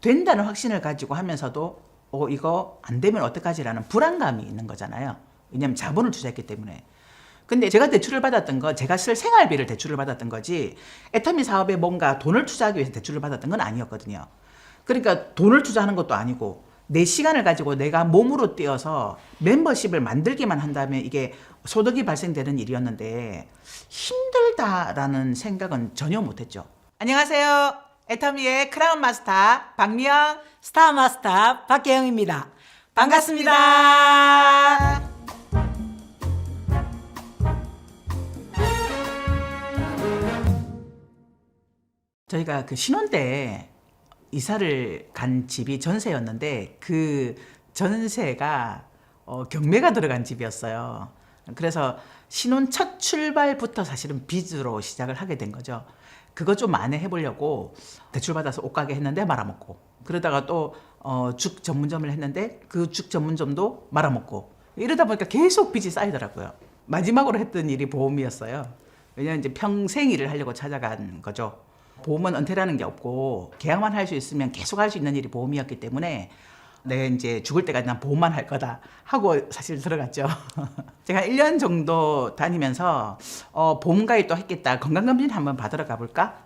된다는 확신을 가지고 하면서도 이거 안 되면 어떡하지라는 불안감이 있는 거잖아요. 왜냐하면 자본을 투자했기 때문에. 근데 제가 대출을 받았던 거, 제가 쓸 생활비를 대출을 받았던 거지 애터미 사업에 뭔가 돈을 투자하기 위해서 대출을 받았던 건 아니었거든요. 그러니까 돈을 투자하는 것도 아니고 내 시간을 가지고 내가 몸으로 뛰어서 멤버십을 만들기만 한다면 이게 소득이 발생되는 일이었는데 힘들다라는 생각은 전혀 못했죠. 안녕하세요. 애터미의 크라운 마스터 박미영, 스타 마스터 박계영입니다. 반갑습니다. 저희가 그 신혼 때 이사를 간 집이 전세였는데 그 전세가 경매가 들어간 집이었어요. 그래서 신혼 첫 출발부터 사실은 빚으로 시작을 하게 된 거죠. 그거 좀 만회해 보려고 대출 받아서 옷가게 했는데 말아먹고, 그러다가 또 죽 전문점을 했는데 그 죽 전문점도 말아먹고, 이러다 보니까 계속 빚이 쌓이더라고요. 마지막으로 했던 일이 보험이었어요. 왜냐하면 이제 평생 일을 하려고 찾아간 거죠. 보험은 은퇴라는 게 없고 계약만 할 수 있으면 계속 할 수 있는 일이 보험이었기 때문에 내가 이제 죽을 때까지 난 보험만 할 거다 하고 사실 들어갔죠. 제가 1년 정도 다니면서 보험 가입도 했겠다, 건강검진 한번 받으러 가볼까,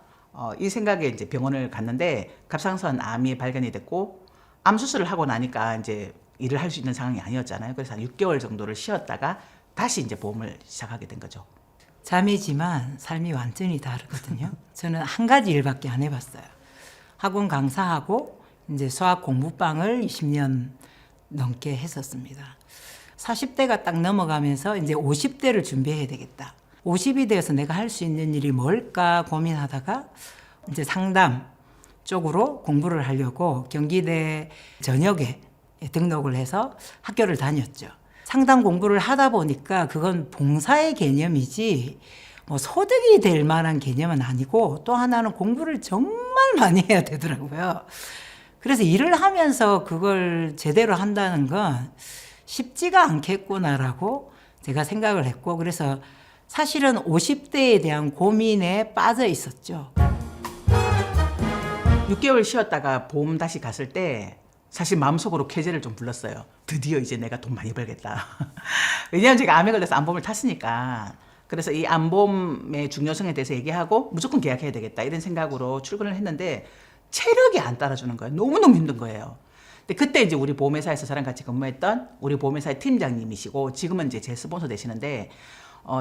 이 생각에 이제 병원을 갔는데 갑상선 암이 발견이 됐고 암 수술을 하고 나니까 이제 일을 할 수 있는 상황이 아니었잖아요. 그래서 한 6개월 정도를 쉬었다가 다시 이제 보험을 시작하게 된 거죠. 자매지만 삶이 완전히 다르거든요. 저는 한 가지 일밖에 안 해봤어요. 학원 강사하고 이제 수학 공부방을 20년 넘게 했었습니다. 40대가 딱 넘어가면서 이제 50대를 준비해야 되겠다. 50이 돼서 내가 할 수 있는 일이 뭘까 고민하다가 이제 상담 쪽으로 공부를 하려고 경기대 전역에 등록을 해서 학교를 다녔죠. 상담 공부를 하다 보니까 그건 봉사의 개념이지 뭐 소득이 될 만한 개념은 아니고, 또 하나는 공부를 정말 많이 해야 되더라고요. 그래서 일을 하면서 그걸 제대로 한다는 건 쉽지가 않겠구나라고 제가 생각을 했고, 그래서 사실은 50대에 대한 고민에 빠져 있었죠. 6개월 쉬었다가 보험 다시 갔을 때 사실 마음속으로 쾌재를 좀 불렀어요. 드디어 이제 내가 돈 많이 벌겠다. 왜냐하면 제가 암에 걸려서 암보험을 탔으니까. 그래서 이 암보험의 중요성에 대해서 얘기하고 무조건 계약해야 되겠다 이런 생각으로 출근을 했는데 체력이 안 따라주는 거예요. 너무너무 힘든 거예요. 근데 그때 이제 우리 보험회사에서 저랑 같이 근무했던 우리 보험회사의 팀장님이시고 지금은 이제 제 스폰서 되시는데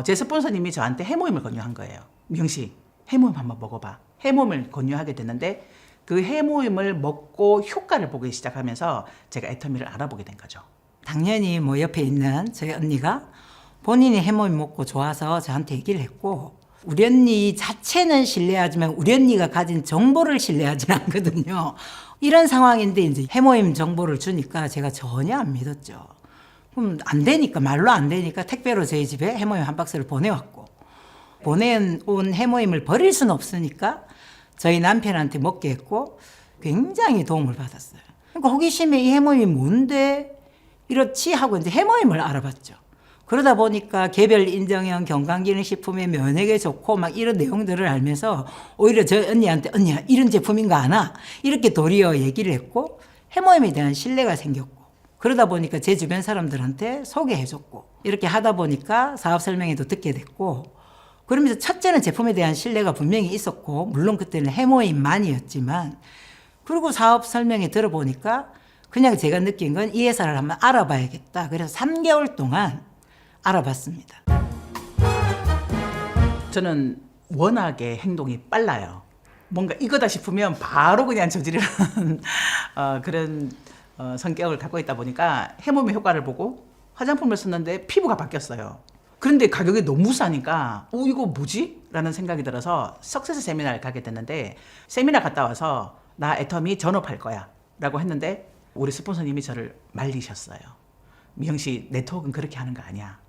제 스폰서님이 저한테 해모임을 권유한 거예요. 미영씨, 해모임 한번 먹어봐. 해모임을 권유하게 됐는데 그 해모임을 먹고 효과를 보기 시작하면서 제가 애터미를 알아보게 된 거죠. 당연히 뭐 옆에 있는 저희 언니가 본인이 해모임 먹고 좋아서 저한테 얘기를 했고, 우리 언니 자체는 신뢰하지만 우리 언니가 가진 정보를 신뢰하지 않거든요. 이런 상황인데 이제 해모임 정보를 주니까 제가 전혀 안 믿었죠. 그럼 안 되니까, 말로 안 되니까 택배로 저희 집에 해모임 한 박스를 보내왔고, 보내온 해모임을 버릴 수는 없으니까 저희 남편한테 먹게 했고 굉장히 도움을 받았어요. 그러니까 호기심에 이 해모임이 뭔데 이렇지 하고 이제 해모임을 알아봤죠. 그러다 보니까 개별 인정형 건강기능식품에 면역에 좋고 막 이런 내용들을 알면서 오히려 저 언니한테 언니야 이런 제품인 거 아나? 이렇게 도리어 얘기를 했고 해모임에 대한 신뢰가 생겼고, 그러다 보니까 제 주변 사람들한테 소개해줬고, 이렇게 하다 보니까 사업 설명회도 듣게 됐고, 그러면서 첫째는 제품에 대한 신뢰가 분명히 있었고, 물론 그때는 해모임만이었지만, 그리고 사업 설명회 들어보니까 그냥 제가 느낀 건 이 회사를 한번 알아봐야겠다. 그래서 3개월 동안 알아봤습니다. 저는 워낙에 행동이 빨라요. 뭔가 이거다 싶으면 바로 그냥 저지르는 그런 성격을 갖고 있다 보니까 해모임 효과를 보고 화장품을 썼는데 피부가 바뀌었어요. 그런데 가격이 너무 싸니까 이거 뭐지? 라는 생각이 들어서 석세스 세미나를 가게 됐는데, 세미나 갔다 와서 나 애터미 전업할 거야 라고 했는데 우리 스폰서님이 저를 말리셨어요. 미영씨, 네트워크는 그렇게 하는 거 아니야.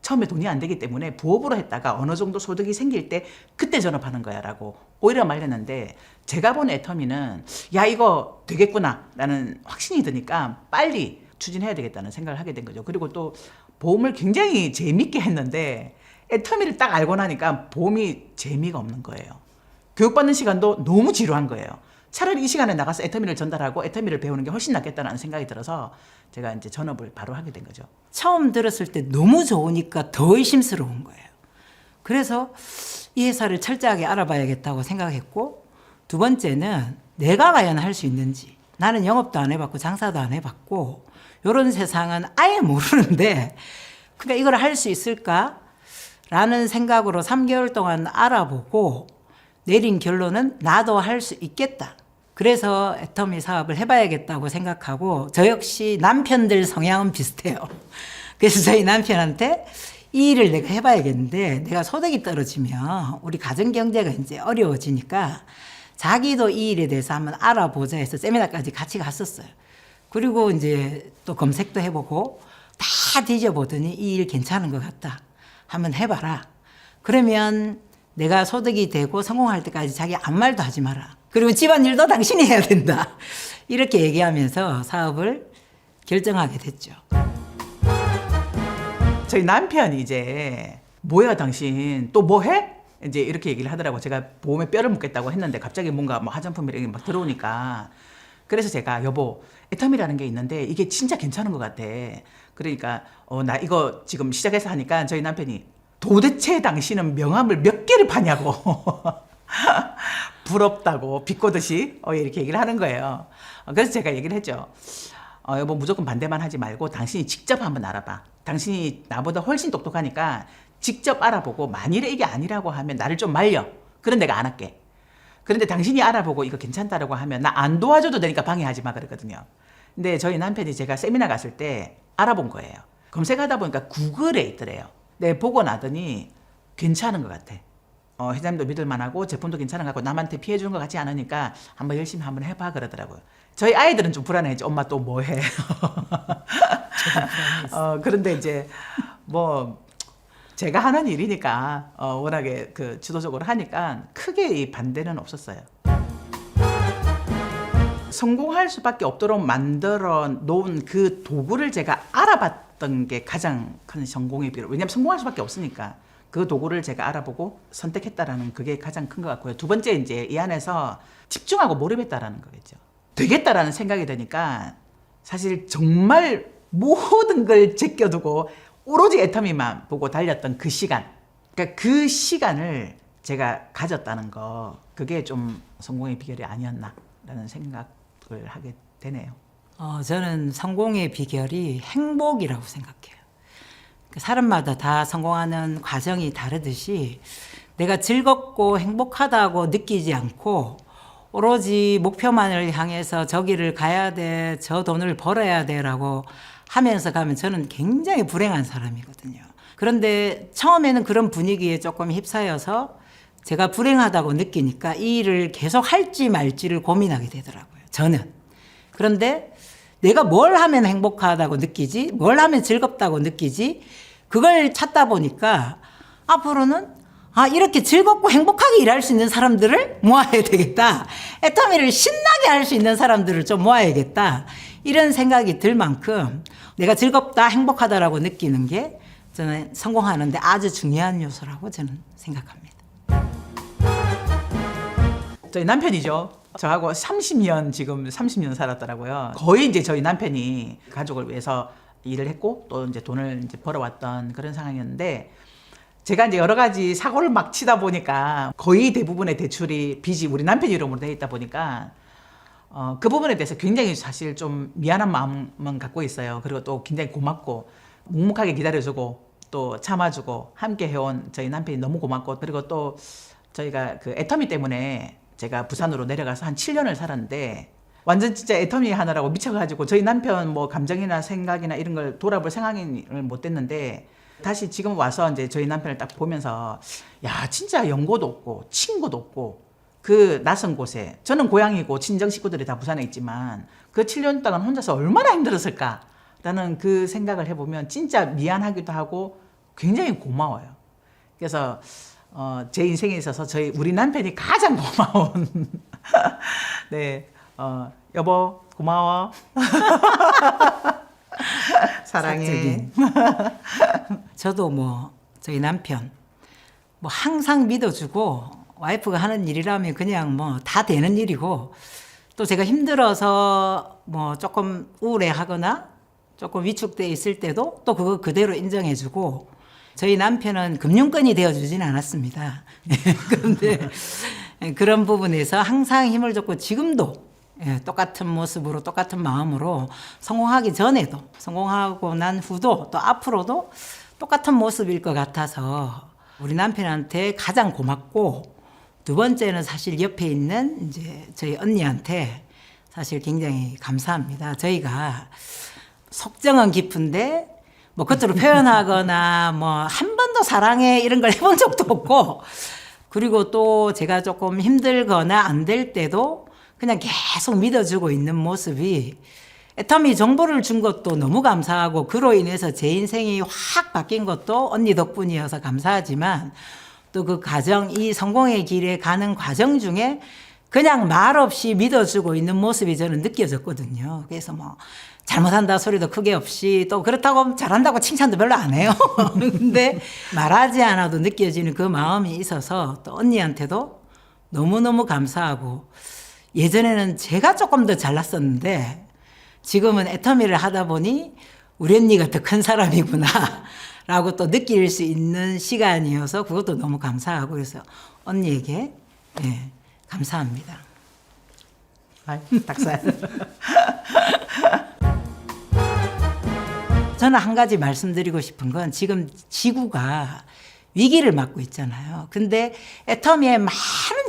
처음에 돈이 안 되기 때문에 부업으로 했다가 어느 정도 소득이 생길 때 그때 전업하는 거야 라고 오히려 말렸는데, 제가 본 애터미는 야 이거 되겠구나 라는 확신이 드니까 빨리 추진해야 되겠다는 생각을 하게 된 거죠. 그리고 또 보험을 굉장히 재밌게 했는데 애터미를 딱 알고 나니까 보험이 재미가 없는 거예요. 교육받는 시간도 너무 지루한 거예요. 차라리 이 시간에 나가서 애터미를 전달하고 애터미를 배우는 게 훨씬 낫겠다는 생각이 들어서 제가 이제 전업을 바로 하게 된 거죠. 처음 들었을 때 너무 좋으니까 더 의심스러운 거예요. 그래서 이 회사를 철저하게 알아봐야겠다고 생각했고, 두 번째는 내가 과연 할 수 있는지. 나는 영업도 안 해봤고 장사도 안 해봤고 이런 세상은 아예 모르는데 그러니까 이걸 할 수 있을까라는 생각으로 3개월 동안 알아보고 내린 결론은 나도 할 수 있겠다. 그래서 애터미 사업을 해봐야겠다고 생각하고, 저 역시 남편들 성향은 비슷해요. 그래서 저희 남편한테 이 일을 내가 해봐야겠는데 내가 소득이 떨어지면 우리 가정 경제가 이제 어려워지니까 자기도 이 일에 대해서 한번 알아보자 해서 세미나까지 같이 갔었어요. 그리고 이제 또 검색도 해보고 다 뒤져보더니 이 일 괜찮은 것 같다. 한번 해봐라. 그러면 내가 소득이 되고 성공할 때까지 자기 아무 말도 하지 마라. 그리고 집안일도 당신이 해야 된다. 이렇게 얘기하면서 사업을 결정하게 됐죠. 저희 남편이 이제 뭐야 당신 또 뭐 해? 이제 이렇게 얘기를 하더라고. 제가 보험에 뼈를 묻겠다고 했는데 갑자기 뭔가 뭐 화장품 이런 게 막 들어오니까, 그래서 제가 여보 애터미라는 게 있는데 이게 진짜 괜찮은 것 같아. 그러니까 나 이거 지금 시작해서 하니까 저희 남편이 도대체 당신은 명함을 몇 개를 파냐고 부럽다고 비꼬듯이 이렇게 얘기를 하는 거예요. 그래서 제가 얘기를 했죠. 여보 무조건 반대만 하지 말고 당신이 직접 한번 알아봐. 당신이 나보다 훨씬 똑똑하니까 직접 알아보고 만일에 이게 아니라고 하면 나를 좀 말려. 그럼 내가 안 할게. 그런데 당신이 알아보고 이거 괜찮다라고 하면 나 안 도와줘도 되니까 방해하지 마 그랬거든요. 근데 저희 남편이 제가 세미나 갔을 때 알아본 거예요. 검색하다 보니까 구글에 있더래요. 네, 보고 나더니 괜찮은 것 같아. 회장님도 믿을만하고 제품도 괜찮은 것 같고 남한테 피해 주는 것 같지 않으니까 한번 열심히 한번 해봐 그러더라고요. 저희 아이들은 좀 불안해했죠. 엄마 또 뭐 해? 그런데 이제 뭐 제가 하는 일이니까 워낙에 그 주도적으로 하니까 크게 이 반대는 없었어요. 성공할 수밖에 없도록 만들어 놓은 그 도구를 제가 알아봤던 게 가장 큰 성공의 비결. 왜냐하면 성공할 수밖에 없으니까 그 도구를 제가 알아보고 선택했다라는 그게 가장 큰 것 같고요. 두 번째 이제 이 안에서 집중하고 몰입했다라는 거겠죠. 되겠다라는 생각이 드니까 사실 정말 모든 걸 제껴두고 오로지 애터미만 보고 달렸던 그 시간, 그러니까 그 시간을 제가 가졌다는 거, 그게 좀 성공의 비결이 아니었나라는 생각을 하게 되네요. 저는 성공의 비결이 행복이라고 생각해요. 사람마다 다 성공하는 과정이 다르듯이 내가 즐겁고 행복하다고 느끼지 않고 오로지 목표만을 향해서 저기를 가야 돼, 저 돈을 벌어야 돼라고 하면서 가면 저는 굉장히 불행한 사람이거든요. 그런데 처음에는 그런 분위기에 조금 휩싸여서 제가 불행하다고 느끼니까 이 일을 계속 할지 말지를 고민하게 되더라고요. 저는. 그런데 내가 뭘 하면 행복하다고 느끼지? 뭘 하면 즐겁다고 느끼지? 그걸 찾다 보니까 앞으로는 이렇게 즐겁고 행복하게 일할 수 있는 사람들을 모아야 되겠다. 애터미를 신나게 할 수 있는 사람들을 좀 모아야겠다. 이런 생각이 들 만큼 내가 즐겁다, 행복하다라고 느끼는 게 저는 성공하는데 아주 중요한 요소라고 저는 생각합니다. 저희 남편이죠. 저하고 30년 살았더라고요. 거의 이제 저희 남편이 가족을 위해서 일을 했고 또 이제 돈을 이제 벌어왔던 그런 상황이었는데, 제가 이제 여러 가지 사고를 막 치다 보니까 거의 대부분의 대출이 빚이 우리 남편 이름으로 돼 있다 보니까 그 부분에 대해서 굉장히 사실 좀 미안한 마음은 갖고 있어요. 그리고 또 굉장히 고맙고 묵묵하게 기다려주고 또 참아주고 함께 해온 저희 남편이 너무 고맙고, 그리고 또 저희가 그 애터미 때문에 제가 부산으로 내려가서 한 7년을 살았는데 완전 진짜 애터미 하느라고 미쳐가지고 저희 남편 뭐 감정이나 생각이나 이런 걸 돌아볼 생각을 못 했는데, 다시 지금 와서 이제 저희 남편을 딱 보면서 야 진짜 연고도 없고 친구도 없고 그 낯선 곳에, 저는 고향이고 친정 식구들이 다 부산에 있지만 그 7년 동안 혼자서 얼마나 힘들었을까라는 그 생각을 해보면 진짜 미안하기도 하고 굉장히 고마워요. 그래서 제 인생에 있어서 우리 남편이 가장 고마운 네, 여보 고마워. 사랑해. 저도 뭐 저희 남편 뭐 항상 믿어주고 와이프가 하는 일이라면 그냥 뭐 다 되는 일이고 또 제가 힘들어서 뭐 조금 우울해하거나 조금 위축돼 있을 때도 또 그거 그대로 인정해주고 저희 남편은 금융권이 되어주지는 않았습니다. 그런데 그런 부분에서 항상 힘을 줬고 지금도 똑같은 모습으로 똑같은 마음으로 성공하기 전에도 성공하고 난 후도 또 앞으로도 똑같은 모습일 것 같아서 우리 남편한테 가장 고맙고 두 번째는 사실 옆에 있는 이제 저희 언니한테 사실 굉장히 감사합니다. 저희가 속정은 깊은데 뭐 겉으로 표현하거나 뭐 한 번도 사랑해 이런 걸 해본 적도 없고 그리고 또 제가 조금 힘들거나 안 될 때도 그냥 계속 믿어주고 있는 모습이 애터미 정보를 준 것도 너무 감사하고 그로 인해서 제 인생이 확 바뀐 것도 언니 덕분이어서 감사하지만 또 그 과정, 이 성공의 길에 가는 과정 중에 그냥 말없이 믿어주고 있는 모습이 저는 느껴졌거든요. 그래서 뭐 잘못한다 소리도 크게 없이 또 그렇다고 잘한다고 칭찬도 별로 안 해요. 근데 말하지 않아도 느껴지는 그 마음이 있어서 또 언니한테도 너무너무 감사하고 예전에는 제가 조금 더 잘났었는데 지금은 애터미를 하다 보니 우리 언니가 더 큰 사람이구나 라고 또 느낄 수 있는 시간이어서 그것도 너무 감사하고 그래서 언니에게 감사합니다. 아이, 닭살. 저는 한 가지 말씀드리고 싶은 건 지금 지구가 위기를 맞고 있잖아요. 근데 애터미의 많은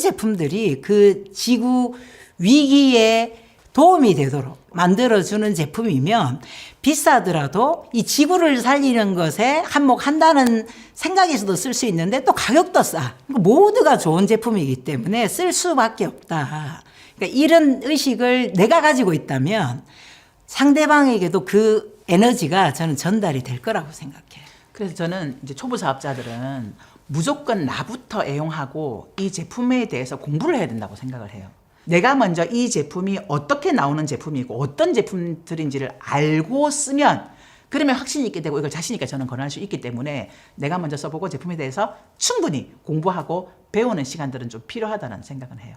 제품들이 그 지구 위기에 도움이 되도록 만들어주는 제품이면 비싸더라도 이 지구를 살리는 것에 한몫한다는 생각에서도 쓸 수 있는데 또 가격도 싸. 모두가 좋은 제품이기 때문에 쓸 수밖에 없다. 그러니까 이런 의식을 내가 가지고 있다면 상대방에게도 그 에너지가 저는 전달이 될 거라고 생각해요. 그래서 저는 이제 초보 사업자들은 무조건 나부터 애용하고 이 제품에 대해서 공부를 해야 된다고 생각을 해요. 내가 먼저 이 제품이 어떻게 나오는 제품이고 어떤 제품들인지를 알고 쓰면 그러면 확신이 있게 되고 이걸 자신 있게 저는 권할 수 있기 때문에 내가 먼저 써보고 제품에 대해서 충분히 공부하고 배우는 시간들은 좀 필요하다는 생각은 해요.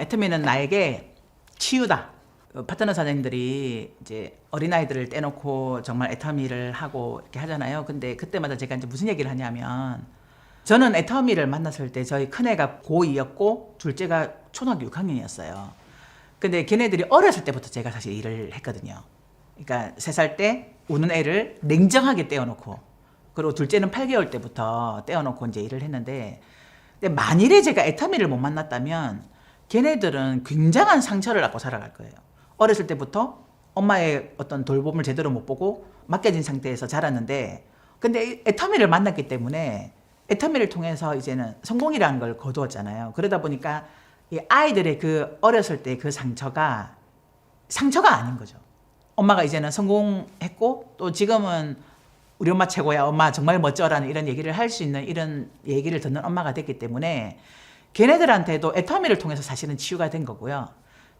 애터미는 나에게 치유다. 파트너 사장님들이 이제 어린아이들을 떼놓고 정말 애터미를 하고 이렇게 하잖아요. 근데 그때마다 제가 이제 무슨 얘기를 하냐면 저는 애터미를 만났을 때 저희 큰애가 고2였고 둘째가 초등학교 6학년이었어요. 근데 걔네들이 어렸을 때부터 제가 사실 일을 했거든요. 그러니까 3살 때 우는 애를 냉정하게 떼어놓고 그리고 둘째는 8개월 때부터 떼어놓고 이제 일을 했는데 근데 만일에 제가 애터미를 못 만났다면 걔네들은 굉장한 상처를 안고 살아갈 거예요. 어렸을 때부터 엄마의 어떤 돌봄을 제대로 못 보고 맡겨진 상태에서 자랐는데 근데 애터미를 만났기 때문에 애터미를 통해서 이제는 성공이라는 걸 거두었잖아요. 그러다 보니까 이 아이들의 그 어렸을 때 그 상처가 아닌 거죠. 엄마가 이제는 성공했고 또 지금은 우리 엄마 최고야, 엄마 정말 멋져라는 이런 얘기를 할 수 있는 이런 얘기를 듣는 엄마가 됐기 때문에 걔네들한테도 애터미를 통해서 사실은 치유가 된 거고요.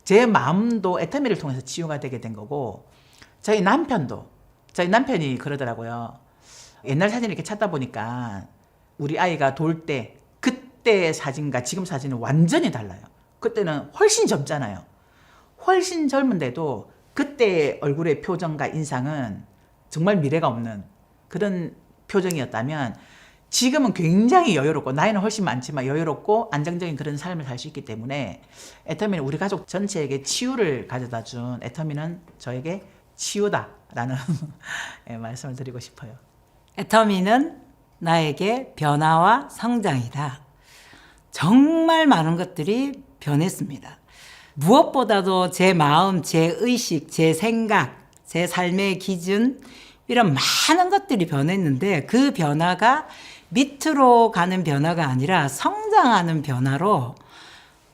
제 마음도 애터미를 통해서 치유가 되게 된 거고 저희 남편이 그러더라고요. 옛날 사진 이렇게 찾다 보니까 우리 아이가 돌 때 그때 사진과 지금 사진은 완전히 달라요. 그때는 훨씬 젊잖아요. 훨씬 젊은데도 그때의 얼굴의 표정과 인상은 정말 미래가 없는 그런 표정이었다면 지금은 굉장히 여유롭고 나이는 훨씬 많지만 여유롭고 안정적인 그런 삶을 살 수 있기 때문에 애터미는 우리 가족 전체에게 치유를 가져다 준 애터미는 저에게 치유다라는 말씀을 드리고 싶어요. 애터미는 나에게 변화와 성장이다. 정말 많은 것들이 변했습니다. 무엇보다도 제 마음, 제 의식, 제 생각, 제 삶의 기준 이런 많은 것들이 변했는데 그 변화가 밑으로 가는 변화가 아니라 성장하는 변화로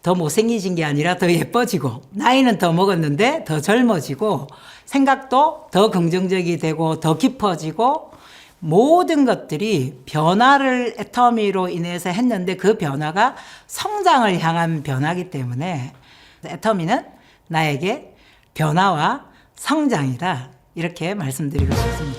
더 못생기진 게 아니라 더 예뻐지고 나이는 더 먹었는데 더 젊어지고 생각도 더 긍정적이 되고 더 깊어지고 모든 것들이 변화를 애터미로 인해서 했는데 그 변화가 성장을 향한 변화이기 때문에 애터미는 나에게 변화와 성장이다. 이렇게 말씀드리고 싶습니다.